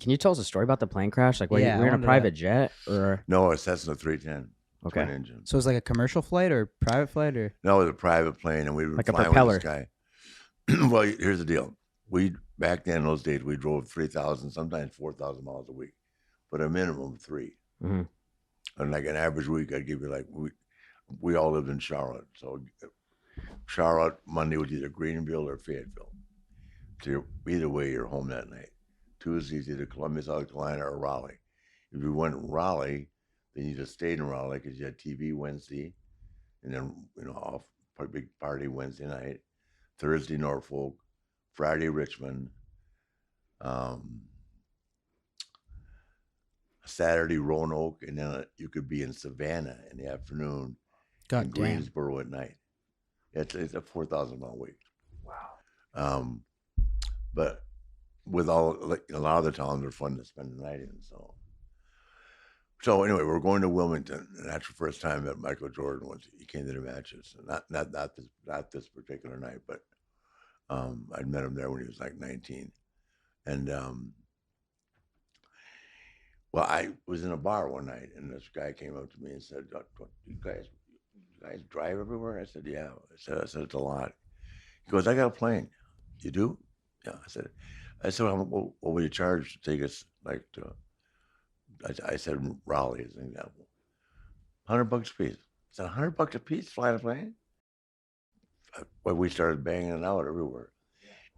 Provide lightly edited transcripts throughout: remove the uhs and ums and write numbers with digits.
Can you tell us a story about the plane crash? Like, were you Yeah, I in a wanted private to- jet or? No, it's Cessna 310. Okay. Twin engine. So it was like a commercial flight or private flight or? No, it was a private plane, and we were Like a flying propeller. with this guy. Well, here's the deal. Back then, in those days, we drove 3,000, sometimes 4,000 miles a week, but a minimum of 3. Mm-hmm. And like an average week, I'd give you like, we all lived in Charlotte. So Charlotte, Monday was either Greenville or Fayetteville. So either way, you're home that night. Tuesday's either Columbia, South Carolina, or Raleigh. If you went to Raleigh, then you just stayed in Raleigh because you had TV Wednesday, and then off big party Wednesday night, Thursday Norfolk, Friday Richmond, Saturday Roanoke, and then you could be in Savannah in the afternoon, God and damn. Greensboro at night. It's a 4,000-mile week. Wow. But with a lot of the towns are fun to spend the night in. So anyway, we're going to Wilmington, and that's the first time that Michael Jordan he came to the matches. Not this particular night, but I'd met him there when he was like 19, and well, I was in a bar one night, and this guy came up to me and said, "You guys drive everywhere?" I said, "Yeah." I said it's a lot. He goes, "I got a plane." "You do?" "Yeah." I said, "What will you charge to take us like to?" I said Raleigh as an example. $100 a piece. I said, $100 a piece, fly a plane? Well, we started banging it out everywhere.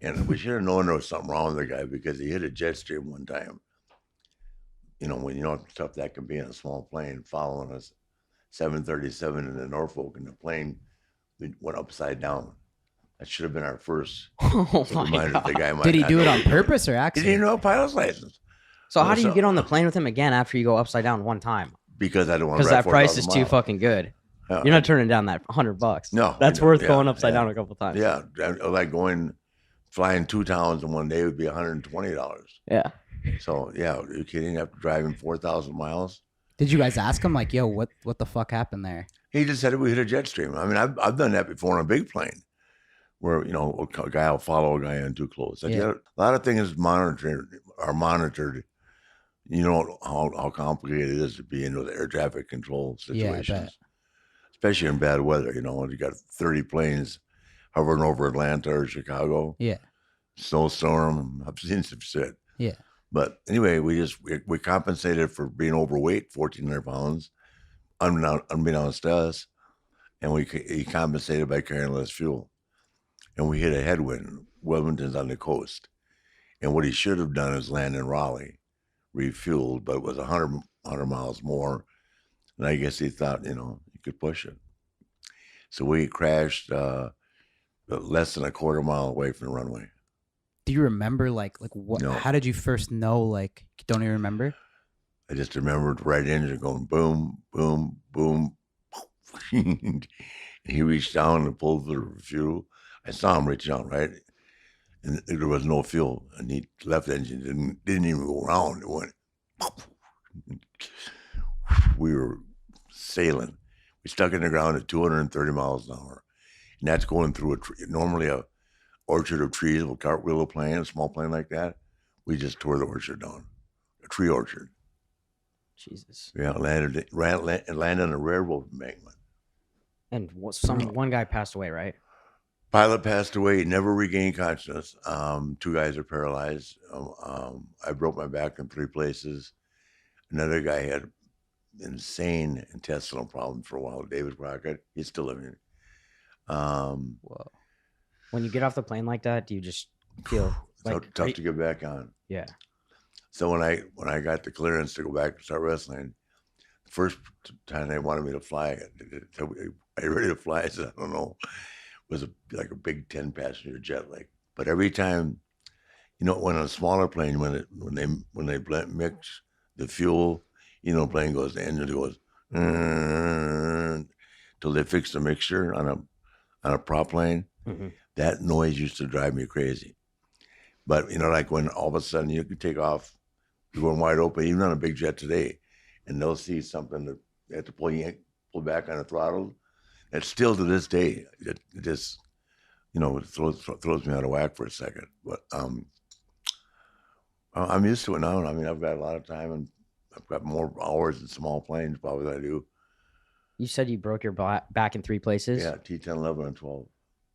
And we should have known there was something wrong with the guy because he hit a jet stream one time. When how tough that can be in a small plane following us 737 in the Norfolk, and the plane went upside down. That should have been our first Oh my reminder that the God. guy might Did he not do it know on anything. purpose or He accident? didn't even have a pilot's license. So how do you get on the plane with him again after you go upside down one time? Because I don't want to Because that price 4,000 is too miles. fucking good. Yeah. You're not turning down that $100. No, That's no, worth yeah, going upside yeah. down a couple times. Yeah, like flying 2 towns in one day would be $120. Yeah. So yeah, are you kidding? After driving 4,000 miles, Did you guys ask him like, yo, what the fuck happened there? he just said we hit a jet stream. I mean, I've done that before on a big plane, where a guy will follow a guy in too close. Yeah. A lot of things are monitored. You know how complicated it is to be in those air traffic control Yeah, I situations, bet. especially in bad weather. You got 30 planes hovering over Atlanta or Chicago. Yeah. Snowstorm. I've seen some shit. Yeah. But anyway, we compensated for being overweight, 1,400 pounds, unbeknownst to us, and he compensated by carrying less fuel. And we hit a headwind. Wilmington's on the coast, and what he should have done is land in Raleigh, refueled, but it was 100 miles more, and I guess he thought you could push it. So we crashed less than a quarter mile away from the runway. Do you remember like what? No. How did you first know? Like, don't you remember? I just remembered the right engine going boom, boom, boom. And he reached down and pulled the fuel. I saw him reach down, right? And there was no fuel. And the left engine didn't even go around. It went. We were sailing. We stuck in the ground at 230 miles an hour. And that's going through normally a orchard of trees with cartwheel a plane, a small plane like that. We just tore the orchard down, a tree orchard. Jesus. Yeah, landed on a railroad embankment. And one guy passed away, right? Pilot passed away. He never regained consciousness. 2 guys are paralyzed. I broke my back in 3 places. Another guy had insane intestinal problems for a while. David Crockett. He's still living. Whoa. When you get off the plane like that, do you just feel like tough to get back on? Yeah. So when I got the clearance to go back and start wrestling, the first time they wanted me to fly, are you ready to fly? I said, I don't know. It was like a big 10-passenger jet, but every time, when on a smaller plane, when they mix the fuel, plane goes, the engine goes, till they fix the mixture on a prop plane. Mm-hmm. That noise used to drive me crazy. But, like when all of a sudden you could take off, you're going wide open, even on a big jet today, and they'll see something that they have to pull back on the throttle. And still to this day, it just, it throws me out of whack for a second. But I'm used to it now. I mean, I've got a lot of time and I've got more hours in small planes probably than I do. You said you broke your back in 3 places. Yeah, T10, 11, and 12.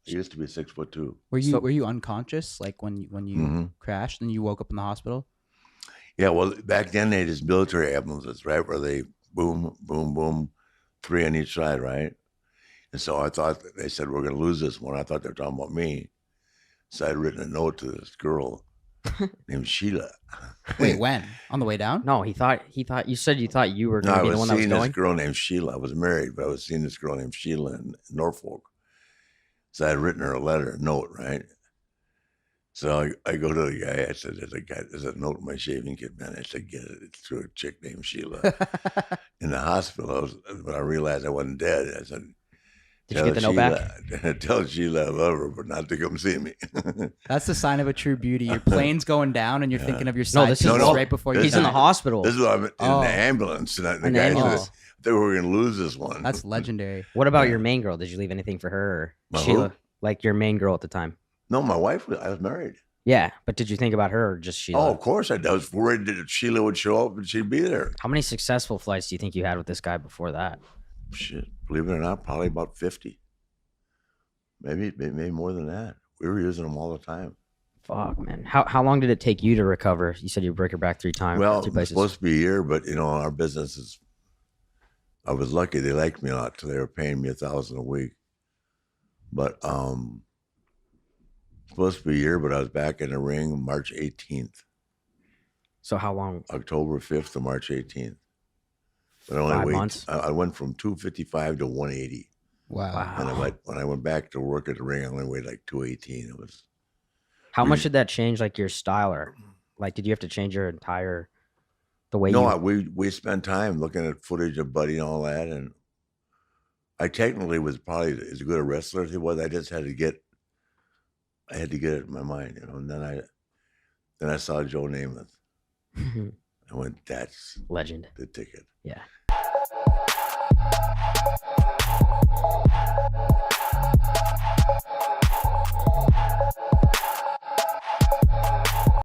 I used to be 6'2". Were you So- were you unconscious like when you crashed and you woke up in the hospital? Yeah, well, back then they had these military ambulances, right, where they boom, boom, boom, 3 on each side, right? And so I thought, they said, we're going to lose this one. I thought they were talking about me. So I'd written a note to this girl named Sheila. Wait, when? On the way down? No, he thought you said you thought you were No, going to I be the was one that was seeing going. this girl named Sheila. I was married, but I was seeing this girl named Sheila in Norfolk. So I'd written her a note, right? So I go to the guy. I said, there's a note in my shaving kit, man. I said, get it. It's to a chick named Sheila. In the hospital, when I realized I wasn't dead, I said, Did you get the note back? Tell Sheila I love her, but not to come see me. That's the sign of a true beauty. Your plane's going down and you're thinking of your No, side this piece is- No, right before you He's in the die. hospital. This is what I'm in Oh. the ambulance. And the In the guy ambulance. said, they were going to lose this one. That's legendary. What about Yeah. your main girl? Did you leave anything for her? Or My who? Sheila, like your main girl at the time. No, my wife, I was married. Yeah, but did you think about her or just Sheila? Oh, of course I did. I was worried that Sheila would show up and she'd be there. How many successful flights do you think you had with this guy before that? Shit, believe it or not, probably about 50. Maybe more than that. We were using them all the time. Fuck, man. How long did it take you to recover? You said you broke your back 3 times. Well, 3 it was places. supposed to be a year, but our business is. I was lucky; they liked me a lot, so they were paying me $1,000 a week. But supposed to be a year, but I was back in the ring March 18th, So how long? October 5th to March 18th. But I 5 only months? I went from 255 to 180, Wow. and when I went back to work at the ring, I only weighed like 218. It was. How much did that change like your style or like did you have to change your entire the way No, you we spent time looking at footage of Buddy and all that, and I technically was probably as good a wrestler as he was. I just had to get it in my mind, and then I saw Joe Namath. I went, that's legend. the ticket. Yeah.